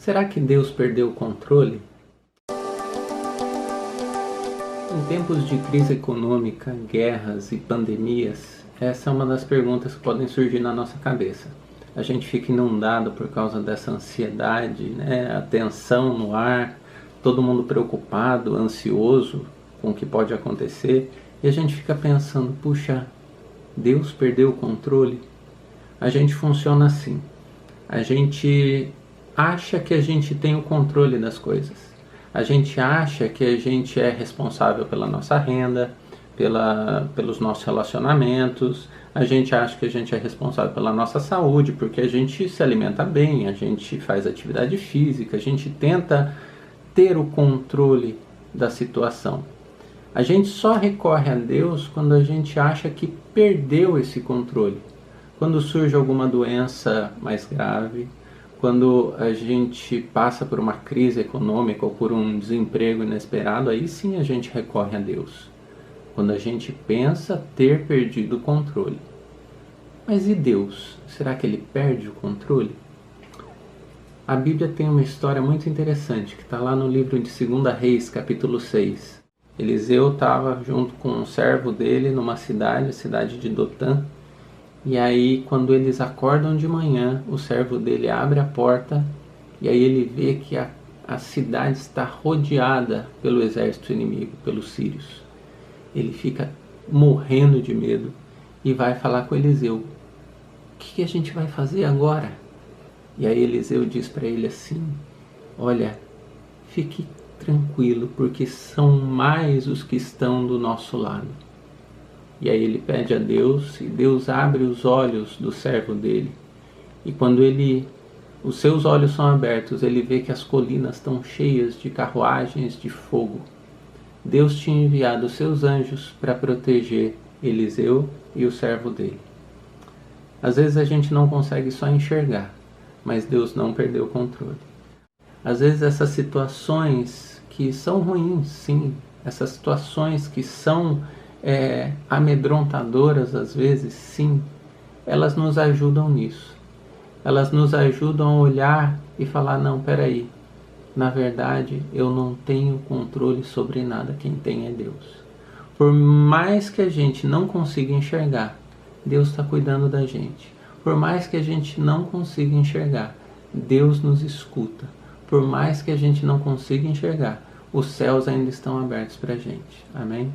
Será que Deus perdeu o controle? Em tempos de crise econômica, guerras e pandemias, essa é uma das perguntas que podem surgir na nossa cabeça. A gente fica inundado por causa dessa ansiedade, a tensão no ar, todo mundo preocupado, ansioso com o que pode acontecer, e a gente fica pensando, puxa, Deus perdeu o controle? A gente funciona assim, a gente acha que a gente tem o controle das coisas, a gente acha que a gente é responsável pela nossa renda, pelos nossos relacionamentos, a gente acha que a gente é responsável pela nossa saúde, porque a gente se alimenta bem, a gente faz atividade física, a gente tenta ter o controle da situação. A gente só recorre a Deus quando a gente acha que perdeu esse controle. Quando surge alguma doença mais grave, quando a gente passa por uma crise econômica ou por um desemprego inesperado, aí sim a gente recorre a Deus. Quando a gente pensa ter perdido o controle. Mas e Deus? Será que Ele perde o controle? A Bíblia tem uma história muito interessante, que está lá no livro de 2 Reis, capítulo 6. Eliseu estava junto com um servo dele numa cidade, a cidade de Dotã. E aí, quando eles acordam de manhã, o servo dele abre a porta e aí ele vê que a cidade está rodeada pelo exército inimigo, pelos sírios. Ele fica morrendo de medo e vai falar com Eliseu. O que a gente vai fazer agora? E aí Eliseu diz para ele assim, olha, fique tranquilo, porque são mais os que estão do nosso lado. E aí ele pede a Deus, e Deus abre os olhos do servo dele. E quando os seus olhos são abertos, ele vê que as colinas estão cheias de carruagens de fogo. Deus tinha enviado os seus anjos para proteger Eliseu e o servo dele. Às vezes a gente não consegue só enxergar, mas Deus não perdeu o controle. Às vezes essas situações que são ruins, sim, essas situações que são amedrontadoras às vezes, sim, elas nos ajudam nisso. Elas nos ajudam a olhar e falar, não, peraí, na verdade eu não tenho controle sobre nada, quem tem é Deus. Por mais que a gente não consiga enxergar, Deus está cuidando da gente. Por mais que a gente não consiga enxergar, Deus nos escuta. Por mais que a gente não consiga enxergar, os céus ainda estão abertos para a gente. Amém?